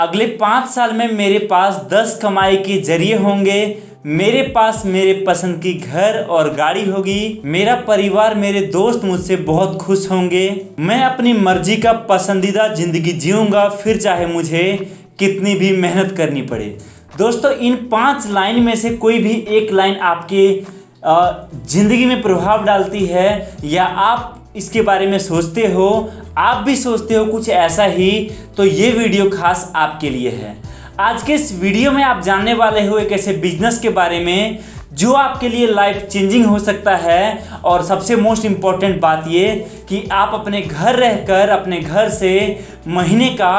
अगले 5 साल में मेरे पास 10 कमाई के जरिए होंगे। मेरे पास मेरे पसंद की घर और गाड़ी होगी। मेरा परिवार, मेरे दोस्त मुझसे बहुत खुश होंगे। मैं अपनी मर्जी का पसंदीदा जिंदगी जीऊंगा, फिर चाहे मुझे कितनी भी मेहनत करनी पड़े। दोस्तों, इन 5 लाइन में से कोई भी एक लाइन आपके जिंदगी में प्रभाव डालती है या आप इसके बारे में सोचते हो, आप भी सोचते हो कुछ ऐसा ही, तो ये वीडियो खास आपके लिए है। आज के इस वीडियो में आप जानने वाले हो एक ऐसे बिजनेस के बारे में जो आपके लिए लाइफ चेंजिंग हो सकता है। और सबसे मोस्ट इम्पॉर्टेंट बात ये कि आप अपने घर रहकर अपने घर से महीने का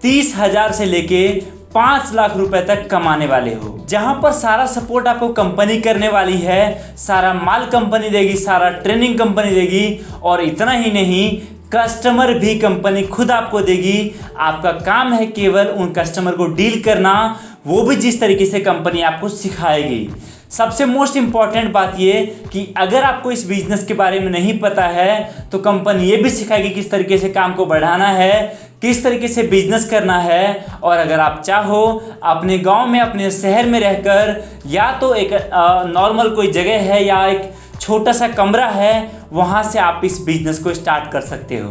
30,000 से लेके 5 लाख रुपए तक कमाने वाले हो, जहां पर सारा सपोर्ट आपको कंपनी करने वाली है। सारा माल कंपनी देगी, सारा ट्रेनिंग कंपनी देगी, और इतना ही नहीं, कस्टमर भी कंपनी खुद आपको देगी। आपका काम है केवल उन कस्टमर को डील करना, वो भी जिस तरीके से कंपनी आपको सिखाएगी। सबसे मोस्ट इम्पॉर्टेंट बात ये कि अगर आपको इस बिजनेस के बारे में नहीं पता है तो कंपनी ये भी सिखाएगी किस तरीके से काम को बढ़ाना है, किस तरीके से बिजनेस करना है। और अगर आप चाहो अपने गांव में, अपने शहर में रहकर, या तो एक नॉर्मल कोई जगह है या एक छोटा सा कमरा है, वहां से आप इस बिजनेस को स्टार्ट कर सकते हो।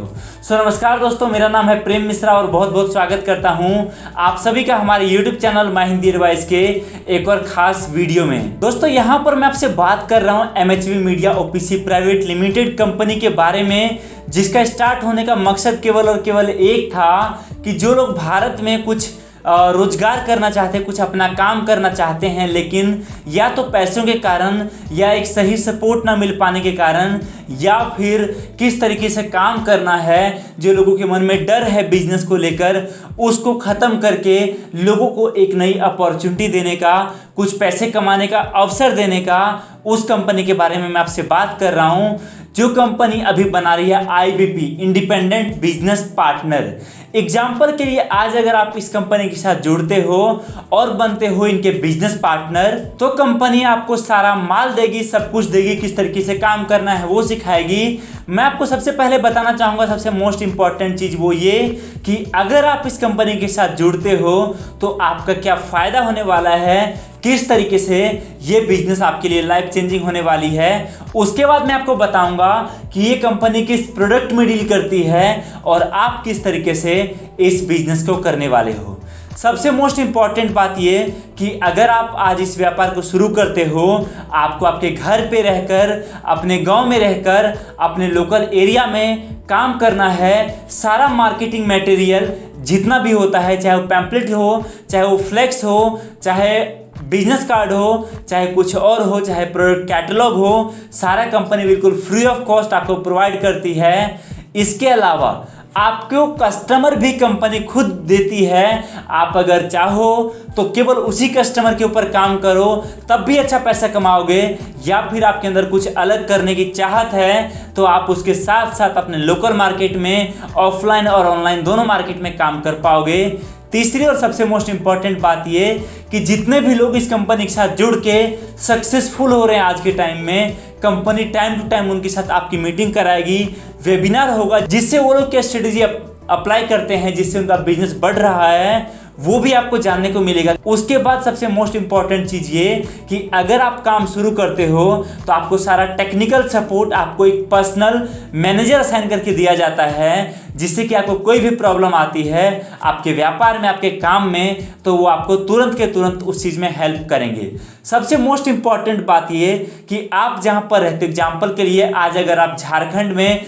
नमस्कार दोस्तों, मेरा नाम है प्रेम मिश्रा और बहुत बहुत स्वागत करता हूं आप सभी का हमारे YouTube channel my Hindi advice के एक और खास वीडियो में। दोस्तों, यहां पर मैं आपसे बात कर रहा हूं MHV media OPC private limited company के बारे में, जिसका स्टार्ट होने का मकसद केवल और केवल एक था कि जो लोग भारत में कुछ रोजगार करना चाहते हैं, कुछ अपना काम करना चाहते हैं, लेकिन या तो पैसों के कारण या एक सही सपोर्ट ना मिल पाने के कारण, या फिर किस तरीके से काम करना है, जो लोगों के मन में डर है बिजनेस को लेकर, उसको ख़त्म करके लोगों को एक नई अपॉर्चुनिटी देने का, कुछ पैसे कमाने का अवसर देने का, उस कंपनी के बारे में मैं आपसे बात कर रहा हूँ। जो कंपनी अभी बना रही है IBP, independent business partner. Example के लिए, आज अगर आप इस कंपनी के साथ जुड़ते हो और बनते हो इनके बिजनेस पार्टनर, तो कंपनी आपको सारा माल देगी, सब कुछ देगी, किस तरीके से काम करना है वो सिखाएगी। मैं आपको सबसे पहले बताना चाहूँगा, सबसे मोस्ट इंपॉर्टेंट चीज़ वो ये कि अगर आप इस कंपनी के साथ जुड़ते हो तो आपका क्या फ़ायदा होने वाला है, किस तरीके से ये बिजनेस आपके लिए लाइफ चेंजिंग होने वाली है। उसके बाद मैं आपको बताऊंगा कि ये कंपनी किस प्रोडक्ट में डील करती है और आप किस तरीके से इस बिजनेस को करने वाले हो। सबसे मोस्ट इम्पॉर्टेंट बात ये कि अगर आप आज इस व्यापार को शुरू करते हो, आपको आपके घर पे रहकर, अपने गांव में रहकर, अपने लोकल एरिया में काम करना है। सारा मार्केटिंग मटेरियल जितना भी होता है, चाहे वो पैम्पलेट हो, चाहे वो फ्लेक्स हो, चाहे बिजनेस कार्ड हो, चाहे कुछ और हो, चाहे प्रोडक्ट कैटलॉग हो, सारा कंपनी बिल्कुल फ्री ऑफ कॉस्ट आपको प्रोवाइड करती है। इसके अलावा आपको कस्टमर भी कंपनी खुद देती है। आप अगर चाहो तो केवल उसी कस्टमर के ऊपर काम करो, तब भी अच्छा पैसा कमाओगे। या फिर आपके अंदर कुछ अलग करने की चाहत है तो आप उसके साथ साथ अपने लोकल मार्केट में, ऑफलाइन और ऑनलाइन दोनों मार्केट में काम कर पाओगे। तीसरी और सबसे मोस्ट इम्पॉर्टेंट बात ये कि जितने भी लोग इस कंपनी के साथ जुड़ के सक्सेसफुल हो रहे हैं आज के टाइम में, कंपनी टाइम टू टाइम उनके साथ आपकी मीटिंग कराएगी, वेबिनार होगा, जिससे वो लोग क्या स्ट्रेटेजी अप्लाई करते हैं, जिससे उनका बिजनेस बढ़ रहा है, वो भी आपको जानने को मिलेगा। उसके बाद सबसे मोस्ट इंपॉर्टेंट चीज़ ये कि अगर आप काम शुरू करते हो तो आपको सारा टेक्निकल सपोर्ट, आपको एक पर्सनल मैनेजर असाइन करके दिया जाता है, जिससे कि आपको कोई भी प्रॉब्लम आती है आपके व्यापार में, आपके काम में, तो वो आपको तुरंत के तुरंत उस चीज़ में हेल्प करेंगे। सबसे मोस्ट इम्पॉर्टेंट बात ये कि आप जहाँ पर रहते हो, एग्जाम्पल के लिए आज अगर आप झारखंड में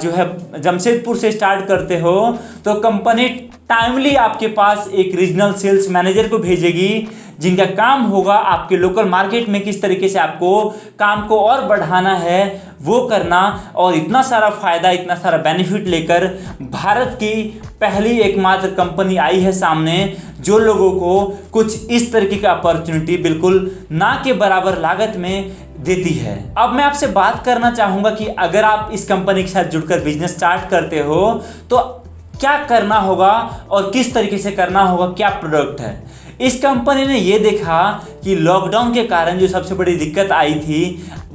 जो है जमशेदपुर से स्टार्ट करते हो, तो कंपनी टाइमली आपके पास एक रीजनल सेल्स मैनेजर को भेजेगी, जिनका काम होगा आपके लोकल मार्केट में किस तरीके से आपको काम को और बढ़ाना है वो करना। और इतना सारा फायदा, इतना सारा बेनिफिट लेकर भारत की पहली एकमात्र कंपनी आई है सामने, जो लोगों को कुछ इस तरीके का अपॉर्चुनिटी बिल्कुल ना के बराबर लागत में देती है। अब मैं आपसे बात करना चाहूँगा कि अगर आप इस कंपनी के साथ जुड़कर बिजनेस स्टार्ट करते हो तो क्या करना होगा और किस तरीके से करना होगा, क्या प्रोडक्ट है। इस कंपनी ने ये देखा कि लॉकडाउन के कारण जो सबसे बड़ी दिक्कत आई थी,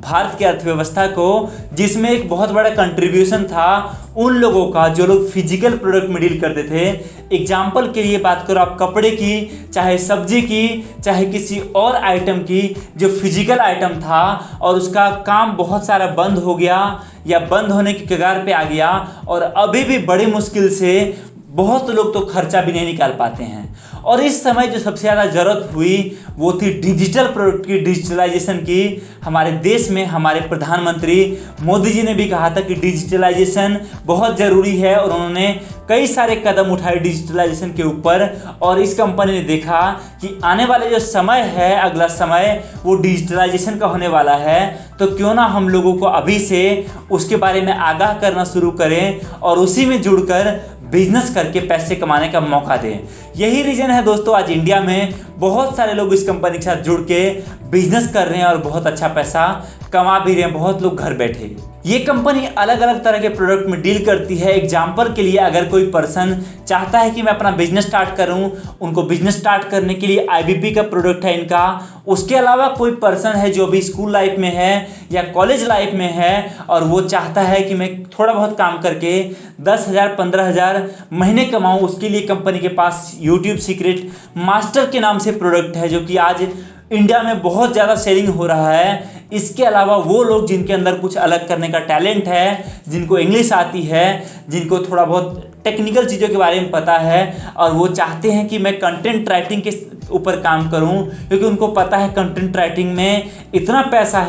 भारत की अर्थव्यवस्था को, जिसमें एक बहुत बड़ा कंट्रीब्यूशन था उन लोगों का जो लोग फिजिकल प्रोडक्ट में डील करते थे। एग्जाम्पल के लिए बात करो आप कपड़े की, चाहे सब्जी की, चाहे किसी और आइटम की, जो फिजिकल आइटम था और उसका काम बहुत सारा बंद हो गया या बंद होने की कगार पे आ गया, और अभी भी बड़ी मुश्किल से बहुत लोग तो खर्चा भी नहीं निकाल पाते हैं। और इस समय जो सबसे ज़्यादा ज़रूरत हुई वो थी डिजिटल प्रोडक्ट की, डिजिटलाइजेशन की। हमारे देश में हमारे प्रधानमंत्री मोदी जी ने भी कहा था कि डिजिटलाइजेशन बहुत ज़रूरी है, और उन्होंने कई सारे कदम उठाए डिजिटलाइजेशन के ऊपर। और इस कंपनी ने देखा कि आने वाले जो समय है, अगला समय, वो डिजिटलाइजेशन का होने वाला है, तो क्यों ना हम लोगों को अभी से उसके बारे में आगाह करना शुरू करें और उसी में जुड़कर बिजनेस करके पैसे कमाने का मौका दें। यही रीज़न है दोस्तों, आज इंडिया में बहुत सारे लोग इस कंपनी के साथ जुड़ के बिजनेस कर रहे हैं और बहुत अच्छा पैसा कमा भी रहे हैं, बहुत लोग घर बैठे। ये कंपनी अलग अलग तरह के प्रोडक्ट में डील करती है। एग्जाम्पल के लिए अगर कोई पर्सन चाहता है कि मैं अपना बिजनेस स्टार्ट करूं, उनको बिजनेस स्टार्ट करने के लिए IBP का प्रोडक्ट है इनका। उसके अलावा कोई पर्सन है जो भी स्कूल लाइफ में है या कॉलेज लाइफ में है और वो चाहता है कि मैं थोड़ा बहुत काम करके 10,000 15,000 महीने कमाऊं, उसके लिए कंपनी के पास YouTube सीक्रेट मास्टर के नाम से प्रोडक्ट है, जो कि आज इंडिया में बहुत ज़्यादा सेलिंग हो रहा है। इसके अलावा वो लोग जिनके अंदर कुछ अलग करने का टैलेंट है, जिनको इंग्लिश आती है, जिनको थोड़ा बहुत टेक्निकल चीज़ों के बारे में पता है, और वो चाहते हैं कि मैं कंटेंट राइटिंग के ऊपर काम करूं, क्योंकि उनको पता है कंटेंट राइटिंग में इतना पैसा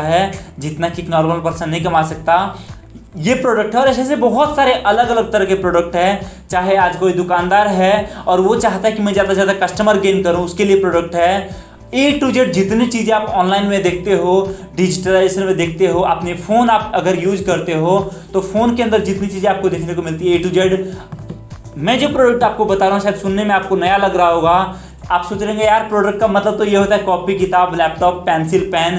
है जितना कि एक नॉर्मल पर्सन नहीं कमा सकता। ये प्रोडक्ट है, और ऐसे बहुत सारे अलग अलग तरह के प्रोडक्ट हैं। चाहे आज कोई दुकानदार है और वो चाहता है कि मैं ज़्यादा से ज़्यादा कस्टमर गेन करूं, उसके लिए प्रोडक्ट है। A to Z जितनी चीज़ें आप ऑनलाइन में देखते हो, डिजिटलाइजेशन में देखते हो, अपने फ़ोन आप अगर यूज़ करते हो तो फ़ोन के अंदर जितनी चीज़ें आपको देखने को मिलती है A to Z। मैं जो प्रोडक्ट आपको बता रहा हूँ शायद सुनने में आपको नया लग रहा होगा। आप सोच रहे हैं यार प्रोडक्ट का मतलब तो ये होता है कॉपी किताब, लैपटॉप, पेंसिल, पेन,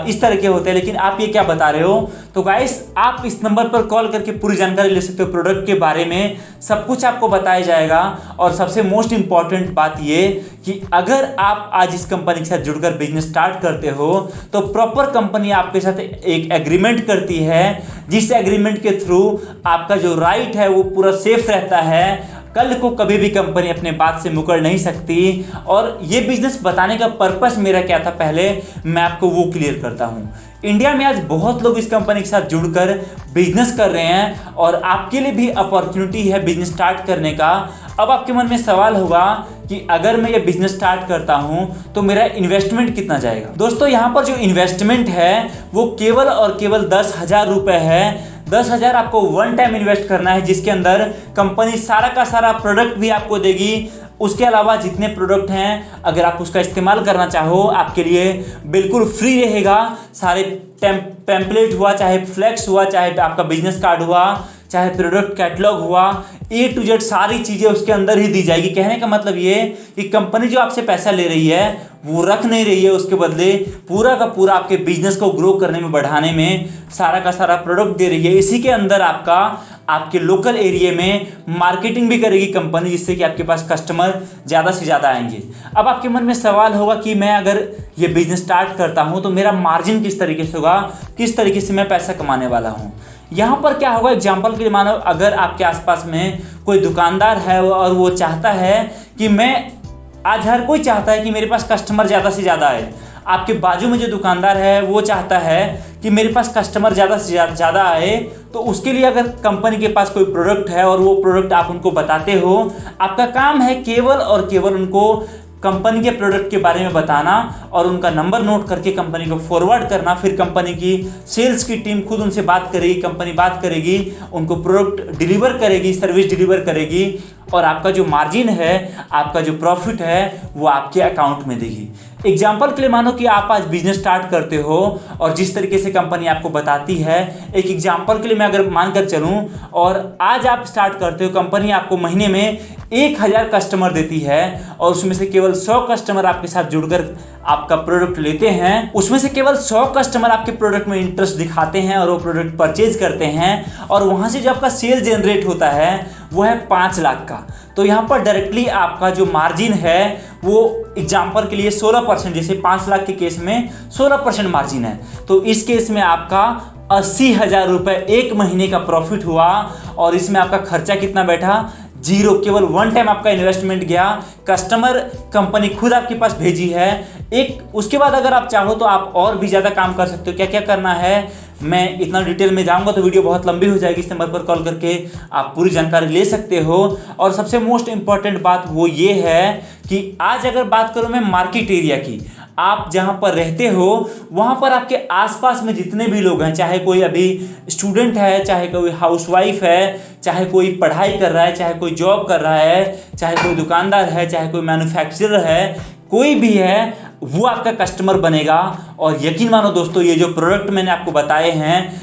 इस तरह के होते हैं, लेकिन आप ये क्या बता रहे हो? तो गाइस आप इस नंबर पर कॉल करके पूरी जानकारी ले सकते हो प्रोडक्ट के बारे में, सब कुछ आपको बताया जाएगा। और सबसे मोस्ट इम्पॉर्टेंट बात ये कि अगर आप आज इस कंपनी के साथ जुड़कर बिजनेस स्टार्ट करते हो तो प्रॉपर कंपनी आपके साथ एक एग्रीमेंट करती है, जिस एग्रीमेंट के थ्रू आपका जो राइट है वो पूरा सेफ रहता है। कल को कभी भी कंपनी अपने बात से मुकर नहीं सकती। और ये बिजनेस बताने का पर्पस मेरा क्या था, पहले मैं आपको वो क्लियर करता हूँ। इंडिया में आज बहुत लोग इस कंपनी के साथ जुड़कर बिजनेस कर रहे हैं और आपके लिए भी अपॉर्चुनिटी है बिजनेस स्टार्ट करने का। अब आपके मन में सवाल होगा कि अगर मैं ये बिजनेस स्टार्ट करता हूं तो मेरा इन्वेस्टमेंट कितना जाएगा? दोस्तों यहाँ पर जो इन्वेस्टमेंट है वो केवल और केवल 10,000 रुपये है। 10,000 आपको वन टाइम इन्वेस्ट करना है, जिसके अंदर कंपनी सारा का सारा प्रोडक्ट भी आपको देगी। उसके अलावा जितने प्रोडक्ट हैं अगर आप उसका इस्तेमाल करना चाहो आपके लिए बिल्कुल फ्री रहेगा। सारे टेम्पलेट हुआ, चाहे फ्लैक्स हुआ, चाहे आपका बिजनेस कार्ड हुआ, चाहे प्रोडक्ट कैटलॉग हुआ, A to Z सारी चीज़ें उसके अंदर ही दी जाएगी। कहने का मतलब ये कि कंपनी जो आपसे पैसा ले रही है वो रख नहीं रही है, उसके बदले पूरा का पूरा आपके बिजनेस को ग्रो करने में, बढ़ाने में सारा का सारा प्रोडक्ट दे रही है। इसी के अंदर आपके लोकल एरिया में मार्केटिंग भी करेगी कंपनी, जिससे कि आपके पास कस्टमर ज़्यादा से ज़्यादा आएंगे। अब आपके मन में सवाल होगा कि मैं अगर ये बिजनेस स्टार्ट करता हूँ तो मेरा मार्जिन किस तरीके से होगा, किस तरीके से मैं पैसा कमाने वाला हूँ। यहाँ पर क्या होगा, एग्जाम्पल के लिए मानो अगर आपके आसपास में कोई दुकानदार है और वो चाहता है कि आज हर कोई चाहता है कि मेरे पास कस्टमर ज़्यादा से ज़्यादा आए। आपके बाजू में जो दुकानदार है वो चाहता है कि मेरे पास कस्टमर ज़्यादा से ज़्यादा आए, तो उसके लिए अगर कंपनी के पास कोई प्रोडक्ट है और वो प्रोडक्ट आप उनको बताते हो, आपका काम है केवल और केवल उनको कंपनी के प्रोडक्ट के बारे में बताना और उनका नंबर नोट करके कंपनी को फॉरवर्ड करना। फिर कंपनी की सेल्स की टीम खुद उनसे बात करेगी, कंपनी बात करेगी, उनको प्रोडक्ट डिलीवर करेगी, सर्विस डिलीवर करेगी, और आपका जो मार्जिन है, आपका जो प्रॉफिट है वो आपके अकाउंट में देगी। एग्जाम्पल के लिए मानो कि आप आज बिजनेस स्टार्ट करते हो और जिस तरीके से कंपनी आपको बताती है, एक एग्जाम्पल के लिए मैं अगर मानकर चलूँ और आज आप स्टार्ट करते हो, कंपनी आपको महीने में 1,000 कस्टमर देती है और उसमें से केवल 100 कस्टमर आपके साथ जुड़कर आपका प्रोडक्ट लेते हैं। उसमें से केवल 100 कस्टमर आपके प्रोडक्ट में इंटरेस्ट दिखाते हैं और वो प्रोडक्ट परचेज करते हैं, और वहाँ से जो आपका सेल जनरेट होता है वो है 5 लाख का। तो यहाँ पर डायरेक्टली आपका जो मार्जिन है वो एग्जाम्पल के लिए 16%, जैसे 5 लाख के केस में 16% मार्जिन है, तो इस केस में आपका 80,000 रुपये एक महीने का प्रॉफिट हुआ। और इसमें आपका खर्चा कितना बैठा? 0, केवल 1 टाइम आपका इन्वेस्टमेंट गया, कस्टमर कंपनी खुद आपके पास भेजी है। उसके बाद अगर आप चाहो तो आप और भी ज़्यादा काम कर सकते हो। क्या क्या करना है, मैं इतना डिटेल में जाऊंगा तो वीडियो बहुत लंबी हो जाएगी। इस नंबर पर कॉल करके आप पूरी जानकारी ले सकते हो। और सबसे मोस्ट इंपॉर्टेंट बात वो ये है कि आज अगर बात करूं मैं मार्केट एरिया की, आप जहां पर रहते हो वहां पर आपके आसपास में जितने भी लोग हैं, चाहे कोई अभी स्टूडेंट है, चाहे कोई हाउसवाइफ है, चाहे कोई पढ़ाई कर रहा है, चाहे कोई जॉब कर रहा है, चाहे कोई दुकानदार है, चाहे कोई मैन्युफैक्चरर है, कोई भी है वो आपका कस्टमर बनेगा। और यकीन मानो दोस्तों, ये जो प्रोडक्ट मैंने आपको बताए हैं,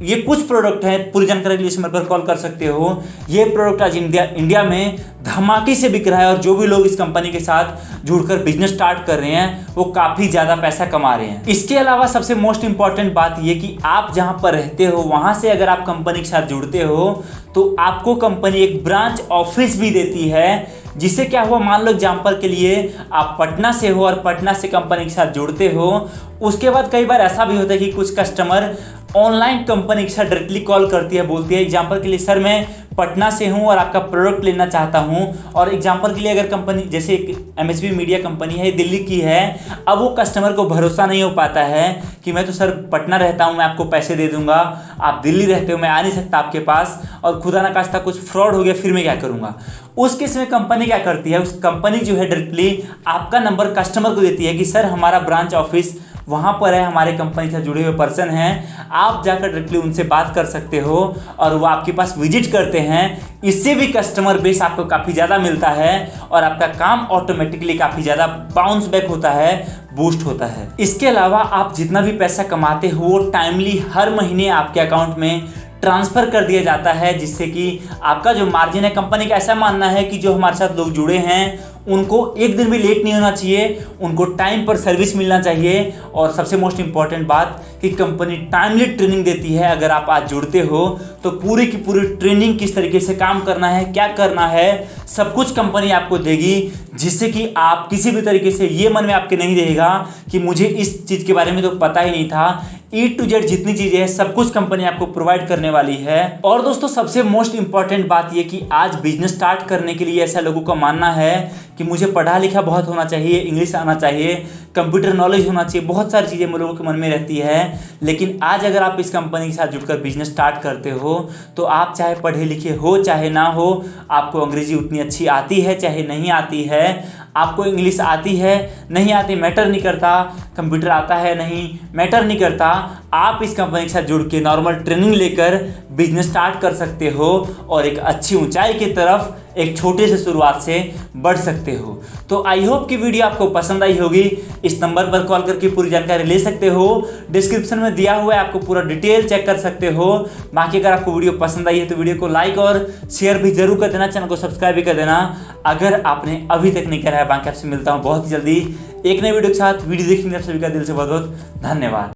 ये कुछ प्रोडक्ट हैं, पूरी जानकारी के लिए इस नंबर पर कॉल कर सकते हो। ये प्रोडक्ट आज इंडिया में धमाके से बिक रहा है और जो भी लोग इस कंपनी के साथ जुड़कर बिजनेस स्टार्ट कर रहे हैं वो काफ़ी ज़्यादा पैसा कमा रहे हैं। इसके अलावा सबसे मोस्ट इंपॉर्टेंट बात ये कि आप जहाँ पर रहते हो वहाँ से अगर आप कंपनी के साथ जुड़ते हो तो आपको कंपनी एक ब्रांच ऑफिस भी देती है। जिससे क्या हुआ, मान लो एग्जाम्पल के लिए आप पटना से हो और पटना से कंपनी के साथ जुड़ते हो, उसके बाद कई बार ऐसा भी होता है कि कुछ कस्टमर ऑनलाइन कंपनी के साथ डायरेक्टली कॉल करती है, बोलती है एग्जाम्पल के लिए सर मैं पटना से हूं और आपका प्रोडक्ट लेना चाहता हूं। और एग्जाम्पल के लिए अगर कंपनी जैसे एक MSB मीडिया कंपनी है, दिल्ली की है, अब वो कस्टमर को भरोसा नहीं हो पाता है कि मैं तो सर पटना रहता हूं, मैं आपको पैसे दे दूंगा, आप दिल्ली रहते हो, मैं आ नहीं सकता आपके पास, और खुदा ना खास्ता कुछ फ्रॉड हो गया फिर मैं क्या करूंगा। उस केस में कंपनी क्या करती है, उस कंपनी जो है डायरेक्टली आपका नंबर कस्टमर को देती है कि सर हमारा ब्रांच ऑफिस वहाँ पर है, हमारे कंपनी से जुड़े हुए पर्सन हैं, आप जाकर डायरेक्टली उनसे बात कर सकते हो और वो आपके पास विजिट करते हैं। इससे भी कस्टमर बेस आपको काफ़ी ज़्यादा मिलता है और आपका काम ऑटोमेटिकली काफ़ी ज़्यादा बाउंस बैक होता है, बूस्ट होता है। इसके अलावा आप जितना भी पैसा कमाते हो वो टाइमली हर महीने आपके अकाउंट में ट्रांसफ़र कर दिया जाता है, जिससे कि आपका जो मार्जिन है, कंपनी का ऐसा मानना है कि जो हमारे साथ लोग जुड़े हैं उनको एक दिन भी लेट नहीं होना चाहिए, उनको टाइम पर सर्विस मिलना चाहिए। और सबसे मोस्ट इंपॉर्टेंट बात कि कंपनी टाइमली ट्रेनिंग देती है। अगर आप आज जुड़ते हो तो पूरी की पूरी ट्रेनिंग किस तरीके से काम करना है, क्या करना है, सब कुछ कंपनी आपको देगी, जिससे कि आप किसी भी तरीके से ये मन में आपके नहीं रहेगा कि मुझे इस चीज़ के बारे में तो पता ही नहीं था। E to Z जितनी चीज़ें हैं सब कुछ कंपनी आपको प्रोवाइड करने वाली है। और दोस्तों सबसे मोस्ट इंपॉर्टेंट बात ये कि आज बिजनेस स्टार्ट करने के लिए ऐसा लोगों का मानना है कि मुझे पढ़ा लिखा बहुत होना चाहिए, इंग्लिश आना चाहिए, कंप्यूटर नॉलेज होना चाहिए, बहुत सारी चीज़ें लोगों के मन में रहती है। लेकिन आज अगर आप इस कंपनी के साथ जुड़कर बिजनेस स्टार्ट करते हो तो आप चाहे पढ़े लिखे हो चाहे ना हो, आपको अंग्रेजी उतनी अच्छी आती है चाहे नहीं आती है, आपको इंग्लिश आती है नहीं आती मैटर नहीं करता, कंप्यूटर आता है नहीं मैटर नहीं करता, आप इस कंपनी के साथ जुड़ के नॉर्मल ट्रेनिंग लेकर बिजनेस स्टार्ट कर सकते हो और एक अच्छी ऊंचाई की तरफ एक छोटे से शुरुआत से बढ़ सकते हो। तो आई होप कि वीडियो आपको पसंद आई होगी। इस नंबर पर कॉल करके पूरी जानकारी ले सकते हो, डिस्क्रिप्शन में दिया हुआ है, आपको पूरा डिटेल चेक कर सकते हो। बाकी अगर आपको वीडियो पसंद आई है तो वीडियो को लाइक और शेयर भी जरूर कर देना, चैनल को सब्सक्राइब भी कर देना अगर आपने अभी तक नहीं करा है। बाकी आपसे मिलता हूँ बहुत ही जल्दी एक नई वीडियो के साथ। वीडियो देखने के लिए आप सभी का दिल से बहुत बहुत धन्यवाद।